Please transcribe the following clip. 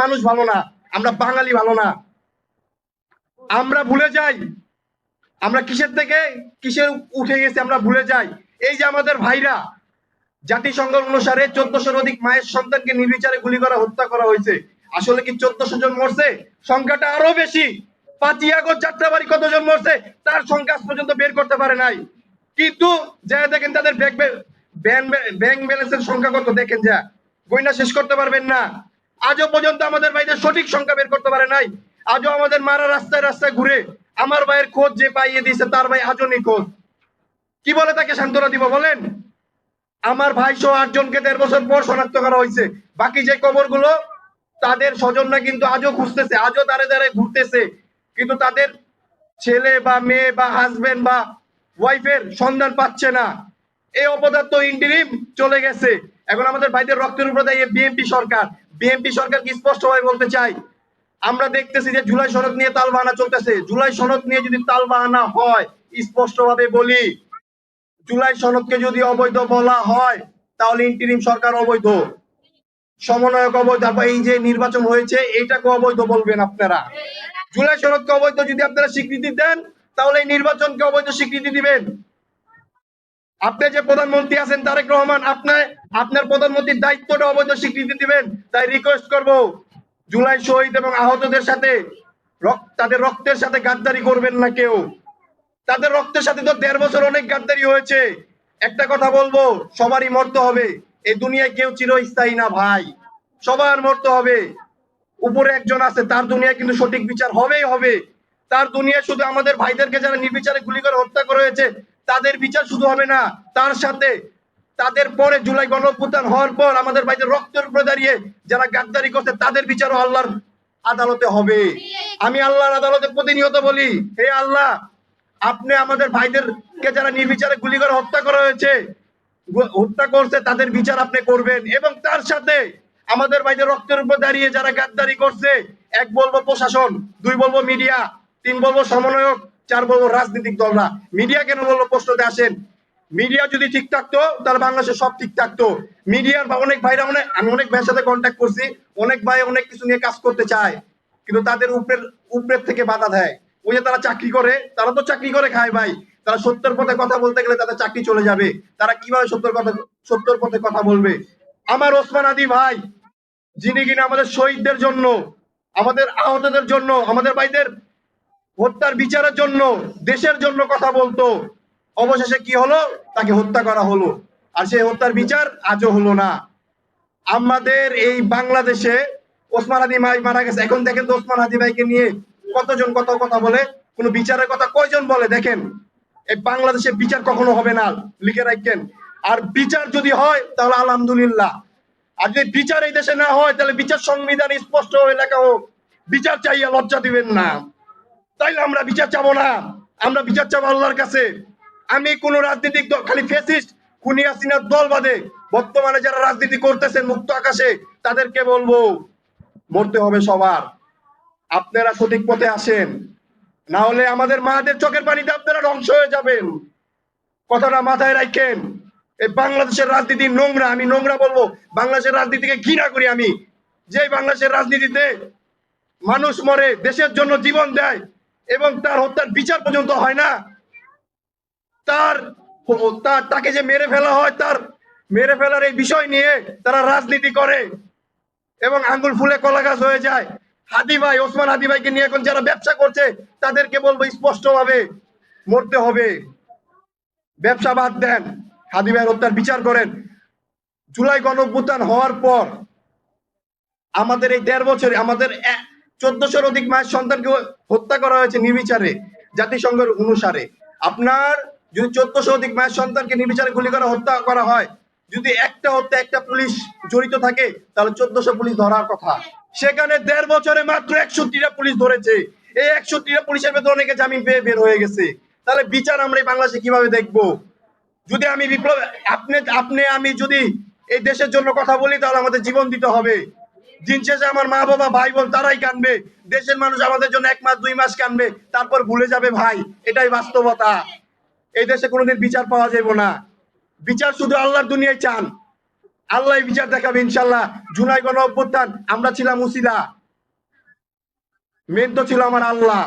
মানুষ ভালো না, আমরা বাঙালি ভালো না। আমরা ভুলে যাই আমরা কিসের থেকে কিসের উঠে গেছি, আমরা ভুলে যাই। এই যে আমাদের ভাইরা, জাতিসংঘ অনুসারে 1400-র অধিক মায়ের সন্তানকে নির্বিচারে গুলি করা হত্যা করা হয়েছে। আসলে কি 1400 জন মরছে? সংখ্যাটা আরো বেশি। 5ই আগস্ট যাত্রাবাড়ি কতজন মরছে তার সংখ্যা আজ পর্যন্ত বের করতে পারে নাই। কিন্তু যা দেখেন তাদের ব্যাংক ব্যালেন্সের সংখ্যা কত দেখেন, যা গয়না শেষ করতে পারবেন না। আজও পর্যন্ত আমাদের ভাইদের সঠিক সংখ্যা বের করতে পারে নাই। আজও আমাদের মারা রাস্তায় রাস্তায় ঘুরে আমার ভাইয়ের খোঁজ যে পাইয়ে দিয়েছে তার ভাই আজও নিখোঁজ। কি বলে তাকে সান্ত্বনা দিব বলেন? আমার ভাই সহ 8 জনকে 1.5 বছর পর শনাক্ত করা হয়েছে। বাকি যে কবরগুলো তাদের স্বজনরা কিন্তু আজও খুঁজতেছে, আজও দাঁড়ে দাঁড়ে ঘুরতেছে, কিন্তু তাদের ছেলে বা মেয়ে বা হাজবেন্ড বা ওয়াইফের সন্ধান পাচ্ছে না। এই অপদার্থ ইন্টিরিম চলে গেছে। এখন আমাদের ভাইদের রক্তের উপরে দাঁড়িয়ে বিএনপি সরকার কি স্পষ্টভাবে বলতে চাই, আমরা দেখতেছি যে জুলাই সনদ নিয়ে তালবাহানা চলতেছে। জুলাই সনদ নিয়ে যদি তালবাহানা হয়, স্পষ্টভাবে বলি, জুলাই সনদকে যদি অবৈধ বলা হয় তাহলে ইন্টিরিম সরকার অবৈধ, সমন্বয়ক অবৈধ, এই যে নির্বাচন হয়েছে এটাকে অবৈধ বলবেন আপনারা। জুলাই সনদকে অবৈধ যদি আপনারা স্বীকৃতি দেন তাহলে এই নির্বাচনকে অবৈধ স্বীকৃতি দিবেন। আপনি যে প্রধানমন্ত্রী আছেন তারেক রহমান, আপনার প্রধানমন্ত্রীর দায়িত্বটা অবৈধ স্বীকৃতি দিবেন। তাই রিকোয়েস্ট করব, জুলাই শহীদ এবং আহতদের সাথে তাদের রক্তের সাথে গাদ্দারি করবেন না কেউ। তাদের রক্তের সাথে তো 1.5 বছর অনেক গাদ্দারি হয়েছে। একটা কথা বলবো, সবারই মরতে হবে। এই দুনিয়ায় কেউ চিরস্থায়ী না ভাই, সবার মরতে হবে। উপরে একজন আছে, তার দুনিয়ায় কিন্তু সঠিক বিচার হবেই হবে। তার দুনিয়ায় শুধু আমাদের ভাইদেরকে যারা নির্বিচারে গুলি করে হত্যা করা হয়েছে তাদের বিচার শুধু হবে না, তার সাথে তাদের পরে জুলাই গণঅভ্যুত্থান হওয়ার পর আমাদের ভাইদের রক্তের উপরে দাঁড়িয়ে যারা গাদ্দারি করছে তাদের বিচারও আল্লাহর আদালতে হবে। আমি আল্লাহর আদালতে প্রতিনিয়ত বলি, হে আল্লাহ, আপনি আমাদের ভাইদেরকে যারা নির্বিচারে গুলি করে হত্যা করা হয়েছে, হত্যা করছে, তাদের বিচার আপনি করবেন। এবং তার সাথে আমাদের ভাইদের রক্তের উপর দাঁড়িয়ে যারা গাদ্দারি করছে, 1 বলবো প্রশাসন, 2 বলবো মিডিয়া, 3 বলবো সমন্বয়ক, 4 বলবো রাজনৈতিক দলরা। মিডিয়া কেন বলবো প্রশ্নতে আসেন। মিডিয়া যদি ঠিক থাকতো তাহলে বাংলাদেশে সব ঠিক থাকতো। মিডিয়ার অনেক ভাইরা, আমি অনেক ভাইয়ের সাথে কন্ট্যাক্ট করছি, অনেক ভাই অনেক কিছু নিয়ে কাজ করতে চায়, কিন্তু তাদের উপরের থেকে বাধা দেয়। ওই যে তারা চাকরি করে, তারা তো চাকরি করে খায় ভাই, তারা সত্যের পথে কথা বলতে গেলে তাদের চাকরি চলে যাবে। তারা কিভাবে সত্যের পথে কথা বলবে? আমার ওসমান আদি ভাই, যিনি কিনা আমাদের শহীদদের জন্য, আমাদের আহতদের জন্য, আমাদের ভাইদের হত্যার বিচারের জন্য, দেশের জন্য কথা বলতো, অবশেষে কি হলো? তাকে হত্যা করা হলো। আর সেই হত্যার বিচার আজও হলো না। আমাদের এই বাংলাদেশে ওসমান হাদি ভাই মারা গেছে, এখন দেখেন তো ওসমান হাদি ভাইকে নিয়ে কতজন কত কথা বলে, কোনো বিচারের কথা কয়জন বলে দেখেন। এই বাংলাদেশে বিচার কখনো হবে না, লিখে রাখেন। আর বিচার যদি হয় তাহলে আলহামদুলিল্লাহ, আর যদি বিচার এই দেশে না হয় তাহলে বিচার সংবিধান স্পষ্ট হয়ে লেখা হোক, বিচার চাইয়া লজ্জা দিবেন না। তাইলে আমরা বিচার চাবো না, আমরা বিচার চাবো আল্লাহর কাছে। আমি কোন রাজনৈতিক দল, খালি ফ্যাসিস্ট খুনি হাসিনার দল বাদে বর্তমানে যারা রাজনীতি করতেছেন মুক্ত আকাশে, তাদেরকে বলবো মরতে হবে সবার। আপনারা সঠিক পথে আসেন, না হলে আমাদের মাদের চোখের পানিতে আপনারা ধ্বংস হয়ে যাবেন। কথাটা মাথায় রাখেন। এই বাংলাদেশের রাজনীতি নোংরা, আমি নোংরা বলবো, বাংলাদেশের রাজনীতিকে ঘৃণা করি আমি। যে বাংলাদেশের রাজনীতিতে মানুষ মরে, দেশের জন্য জীবন দেয় এবং তার হত্যার বিচার পর্যন্ত হয় না, তাকে যে মেরে ফেলা হয়, তার মেরে ফেলার এই বিষয় নিয়ে তারা রাজনীতি করে এবং আঙ্গুল ফুলে কলা গাছ হয়ে যায়। হাদি ভাই, ওসমান হাদি ভাইকে নিয়ে এখন যারা ব্যবসা করছে তাদেরকে বলবো স্পষ্টভাবে মরতে হবে। ব্যবসা বাদ দেন, হাদি ভাইয়ের হত্যার বিচার করেন। জুলাই গণঅভ্যুত্থান হওয়ার পর আমাদের এই 1.5 বছরে আমাদের 1400-র অধিক মায়ের সন্তানকে হত্যা করা হয়েছে নির্বিচারে, জাতিসংঘের অনুসারে। আপনার যদি 1400 অধিক মায়ের সন্তানকে নির্বিচারে গুলি করে হত্যা করা হয়, যদি একটা হত্যা একটা পুলিশ জড়িত থাকে তাহলে 1400 পুলিশ ধরার কথা। সেখানে 1.5 বছরে মাত্র 61টা পুলিশ ধরেছে। এই 61টা পুলিশের ভেতর অনেকে জামিন পেয়ে বের হয়ে গেছে। তাহলে বিচার আমরা এই বাংলাদেশে কিভাবে দেখবো? যদি আমি বিপ্লব, আমি যদি এই দেশের জন্য কথা বলি তাহলে আমাদের জীবন দিতে হবে। দিন শেষে আমার মা বাবা ভাই বোন তারাই কানবে, দেশের মানুষ আমাদের জন্য 1 মাস 2 মাস কানবে, তারপর ভুলে যাবে ভাই। এটাই বাস্তবতা। এই দেশে কোনোদিন বিচার পাওয়া যাবে না। বিচার শুধু আল্লাহর দুনিয়ায় চান। আল্লাহ বিচার দেখাবে ইনশাল্লাহ। জুলাই গণ অভ্যুত্থান আমরা ছিলাম উসিলা, মেন তো ছিল আমার আল্লাহ।